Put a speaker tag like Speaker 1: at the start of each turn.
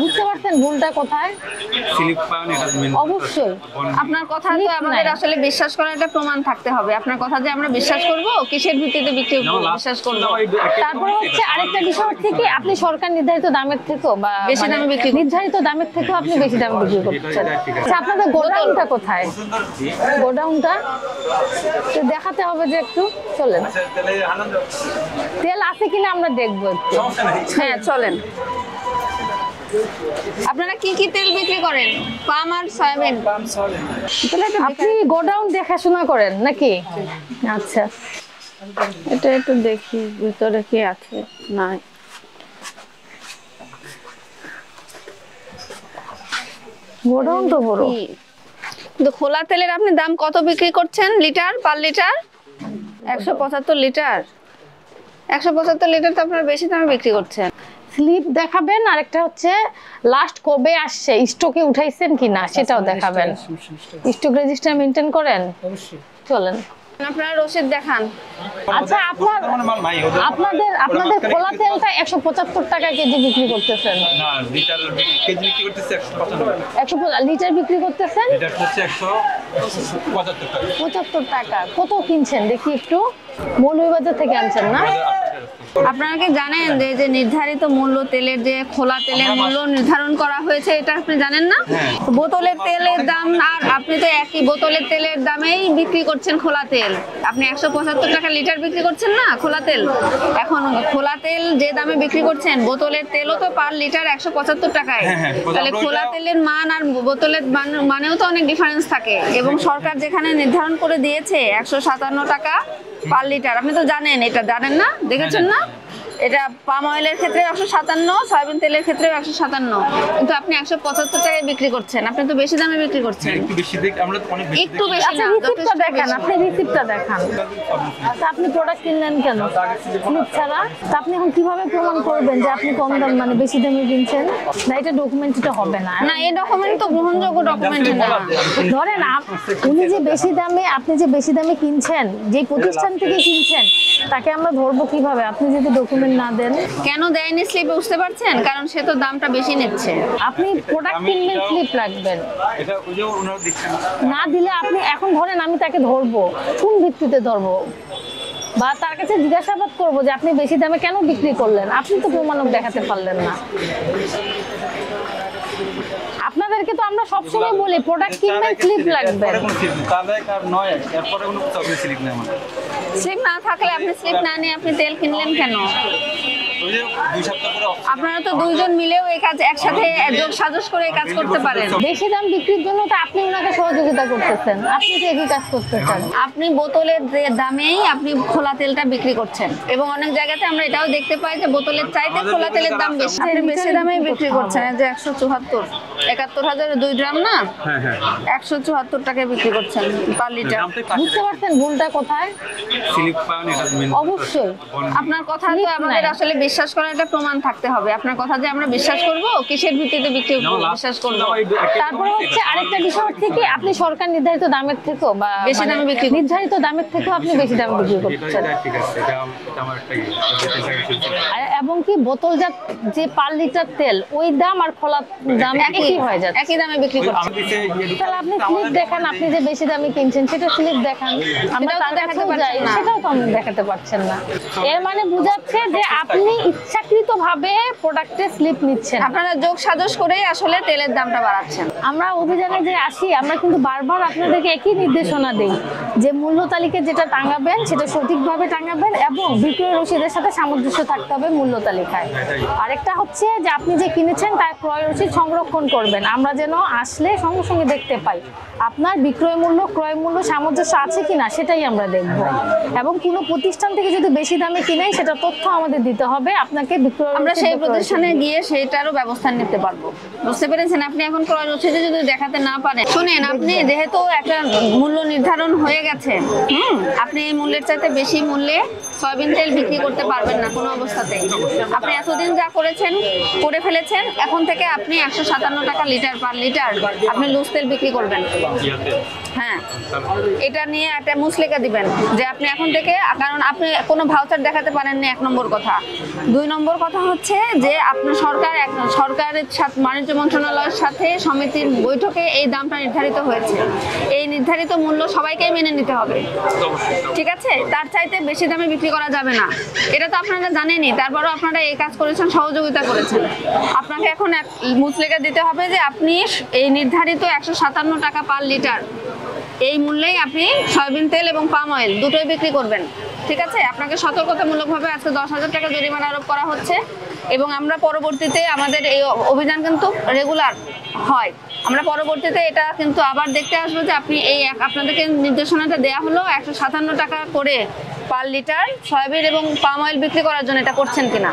Speaker 1: বুঝতে পারছেন ভুলটা কোথায়?
Speaker 2: স্লিপ পান এটা
Speaker 1: অবশ্যই
Speaker 3: আপনার কথা তো আমাদের আসলে বিশ্বাস করার একটা প্রমাণ থাকতে হবে। আপনার কথা যে আমরা বিশ্বাস করব, কিসের ভিত্তিতে বিক্রি করব, বিশ্বাস করব?
Speaker 1: তারপরে হচ্ছে আরেকটা বিষয় হচ্ছে কি আপনি সরকার নির্ধারিত দামের থেকেও বা
Speaker 3: বেশি দামে বিক্রি
Speaker 1: নির্ধারিত দামের থেকেও আপনি বেশি দামে বিক্রি করছেন। আচ্ছা আপনাদের গোডাউনটা কোথায়? গোডাউনটা তো দেখাতে হবে যে একটু চলেন, তেল আছে কিনা আমরা দেখবো একটু।
Speaker 3: হ্যাঁ চলেন। আপনারা কি কি তেল বিক্রি করেন? পাম আর সয়াবিন?
Speaker 1: আপনি গোডাউন দেখাশোনা করেন নাকি? আচ্ছা
Speaker 4: এটা একটু দেখি ভিতরে কি আছে নাই।
Speaker 1: গোডাউন তো বড়।
Speaker 3: কিন্তু খোলা তেলের আপনি দাম কত বিক্রি করছেন litre, per litre? 175 litre. 175 litre তো আপনারা বেশি দামে বিক্রি করছেন।
Speaker 1: স্লিপ দেখাবেন, আরেকটা হচ্ছে লাস্ট কবে আসছে, স্টকে উঠাইছেন কিনা সেটাও দেখাবেন। স্টক রেজিস্টার মেইনটেইন করেন?
Speaker 2: অবশ্যই।
Speaker 1: চলেন
Speaker 3: আপনারা রসিদ দেখান।
Speaker 1: আচ্ছা আপনাদের খোলা তেলটা 175 টাকা কেজি বিক্রি করতেছেন?
Speaker 2: না, লিটার কেজি বিক্রি করতেছে 195।
Speaker 1: 100 লিটার বিক্রি করতেছেন?
Speaker 2: এটা হচ্ছে 175 টাকা।
Speaker 1: 75 টাকা। কত কিনছেন দেখি একটু? মৌলভীবাজার থেকে আনছেন না?
Speaker 3: আপনারা কি জানেন যে যে নির্ধারিত মূল্য তেলের, যে খোলা তেলের মূল্য নির্ধারণ করা হয়েছে, এটা আপনি জানেন না? বোতলের তেলের দাম আর আপনি তো একই বোতলের তেলের দামেই বিক্রি করছেন খোলা তেল। আপনি 175 টাকা লিটার বিক্রি করছেন না খোলা তেল? এখন খোলা তেল যে দামে বিক্রি করছেন, বোতলের তেলও তো পার লিটার 175 টাকায়। তাহলে খোলা তেলের মান আর বোতলের মানেও তো অনেক ডিফারেন্স থাকে। এবং সরকার যেখানে নির্ধারণ করে দিয়েছে 157 টাকা পার লিটার, আপনি তো জানেন, এটা জানেন না? দেখেছেন না? এটা পাম অয়েলের ক্ষেত্রে 157, সয়াবিন তেলের ক্ষেত্রে 157, কিন্তু আপনি 175 টাকায় বিক্রি করছেন। আপনি তো বেশি দামে বিক্রি করছেন।
Speaker 2: একটু বেশি দেখ, আমরা তো অনেক বেশি
Speaker 3: একটু বেশি
Speaker 1: আচ্ছা
Speaker 3: না,
Speaker 1: রিসিপ্টটা দেখান, আপনি রিসিপ্টটা দেখান। আচ্ছা আপনি প্রোডাক্ট কিনলেন কেন স্লিপ ছাড়া? তা আপনি এখন কিভাবে প্রমাণ করবেন যে আপনি কম দাম মানে বেশি দামে কিনছেন? না এটা ডকুমেন্টটা হবে না।
Speaker 3: না, এই ডকুমেন্ট তো গ্রহণযোগ্য ডকুমেন্ট না।
Speaker 1: ধরেন উনি যে বেশি দামে, আপনি যে বেশি দামে কিনছেন, যে প্রতিষ্ঠান থেকে কিনছেন, তাকে আমরা ধরবো কিভাবে আপনি যদি ডকুমেন্ট না দেন?
Speaker 3: কেন দেয়নি স্লিপে বুঝতে পারছেন? কারণ সে তো দামটা বেশি নিচ্ছে।
Speaker 1: আপনি প্রোডাক্ট কিনবেন, স্লিপ রাখবেন।
Speaker 2: এটা ওই যে ওনারা দিচ্ছেন
Speaker 1: না দিলে আপনি এখন ধরেন আমি তাকে ধরবো, কোন ভিত্তিতে ধরবো? বা তার কাছে জিজ্ঞাসাবাদ করবো যে আপনি বেশি দামে কেন বিক্রি করলেন? আপনি তো প্রমাণক দেখাতে পারলেন না। আপনাদেরকে তো আমরা সবসময় বলি প্রোডাক্ট কিনবেন, স্লিপ রাখবেন।
Speaker 3: স্লিপ না থাকলে আপনি স্লিপ না নিয়ে আপনি তেল কিনলেন কেন? আপনারা তো দুইজন মিলেও এই কাজ একসাথে যোগ সাজস করে এই কাজ করতে পারেন।
Speaker 1: বেশি দাম বিক্রির জন্য তো আপনি ওনাকে সহযোগিতা করতেছেন, আপনি তো একই কাজ করতেছেন।
Speaker 3: আপনি বোতলের দামেই আপমি খোলা তেলটা বিক্রি করছেন, এবং অনেক জায়গাতে আমরা এটাও দেখতে পাই যে বোতলের চাইতে খোলা তেলের দাম বেশি। আপনি বেশি দামেই বিক্রি করছেন। যে 174, 71,000 2 গ্রাম না? 174 টাকায় বিক্রি করছেন পার লিটার।
Speaker 1: বুঝতে পারছেন ভুলটা কোথায়?
Speaker 2: স্লিপ পান এটা
Speaker 1: অবশ্যই
Speaker 3: আপনার কথা তো আমাদের আসলে বিশ্বাস করার একটা প্রমাণ থাকতে হবে। আপনার কথা যে আমরা বিশ্বাস করব, কিসের ভিত্তিতে বিক্রি করব, বিশ্বাস করব?
Speaker 1: তারপরে হচ্ছে আরেকটা বিষয় হচ্ছে কি আপনি সরকার নির্ধারিত দামের থেকেও বা
Speaker 3: বেশি দামে বিক্রি
Speaker 1: নির্ধারিত দামের থেকেও আপনি বেশি দামে বিক্রি করছেন। এবং কি বোতলজাত যে পার লিটার তেল ওই দাম আর খোলা দাম একই হয়ে যাচ্ছে,
Speaker 3: একই দামে বিক্রি করছেন।
Speaker 1: তাহলে আপনি স্লিপ দেখান, আপনি যে বেশি দামে কিনছেন সেটা স্লিপ দেখান। আমরা তার কাছে যাই, সেটাও তো আপনি দেখাতে পারছেন না। এর মানে বোঝাচ্ছে যে আপনি ইচ্ছাকৃতভাবে প্রোডাক্টে স্লিপ নিচ্ছেন।
Speaker 3: আপনারা যোগ সাজস করেই আসলে তেলের দামটা বাড়াচ্ছেন।
Speaker 1: আমরা অভিযানে যে আসি, আমরা কিন্তু বারবার আপনাদেরকে একই নির্দেশনা দেই যে মূল্য তালিকা যেটা টাঙাবেন সেটা সঠিকভাবে টাঙাবেন এবং বিক্রয় রসিদের সাথে সামঞ্জস্য থাকতে হবে মূল্য তালিকায়। আরেকটা হচ্ছে যে আপনি যে কিনেছেন তার ক্রয় রসিদ সংরক্ষণ করবেন, আমরা যেন আসলে সঙ্গে সঙ্গে দেখতে পাই আপনার বিক্রয় মূল্য ক্রয় মূল্য সামঞ্জস্য আছে কিনা, সেটাই আমরা দেখব। এবং কোনো প্রতিষ্ঠান থেকে যদি বেশি দামে কিনেই সেটা তথ্য আমাদের দিতে হবে আপনাকে। বিক্রয়
Speaker 3: আমরা সেই প্রতিষ্ঠানে গিয়ে সেটারও ব্যবস্থা নিতে পারবো। বুঝতে পেরেছেন? আপনি এখন ক্রয় রসিদে যদি দেখাতে না পারেন, শুনেন, আপনি যেহেতু একটা মূল্য নির্ধারণ হয়ে গেছে। আপনি এই মূল্যের চাইতে বেশি মূল্যে সয়াবিন তেল বিক্রি করতে পারবেন না কোনো অবস্থাতেই। আপনি এতদিন যা করে ফেলেছেন, এখন থেকে আপনি 157 টাকা লিটার পার লিটার আপনি লুজ তেল বিক্রি করবেন। হ্যাঁ, এটা নিয়ে একটা মুসলেখা দিবেন যে আপনি এখন থেকে, কারণ আপনি কোনো ভাউচার দেখাতে পারেননি, 1 নম্বর কথা। 2 নম্বর কথা হচ্ছে যে আপনার সরকারের সাথে বাণিজ্য মন্ত্রণালয়ের সাথে সমিতির বৈঠকে এই দামটা নির্ধারিত হয়েছে। এই নির্ধারিত মূল্য সবাইকেই মেনে নিতে হবে, ঠিক আছে? তার চাইতে বেশি দামে বিক্রি করা যাবে না, এটা তো আপনারা জানেনই। তারপরও আপনারা এই কাজ করেছেন, সহযোগিতা করেছেন। আপনাকে এখন মুসলেখা দিতে হবে যে আপনি এই নির্ধারিত 157 টাকা পার লিটার এই মূল্যেই আপনি সয়াবিন তেল এবং পাম অয়েল দুটোই বিক্রি করবেন, ঠিক আছে? আপনাকে সতর্কতামূলকভাবে আজকে 10,000 টাকা জরিমানা আরোপ করা হচ্ছে এবং আমরা পরবর্তীতে আমাদের এই অভিযান কিন্তু রেগুলার হয়। আমরা পরবর্তীতে এটা কিন্তু আবার দেখতে আসবো যে আপনি আপনাদেরকে নির্দেশনাটা দেওয়া হলো 157 টাকা করে পার লিটার সয়াবিন এবং পাম অয়েল বিক্রি করার জন্য এটা করছেন কিনা।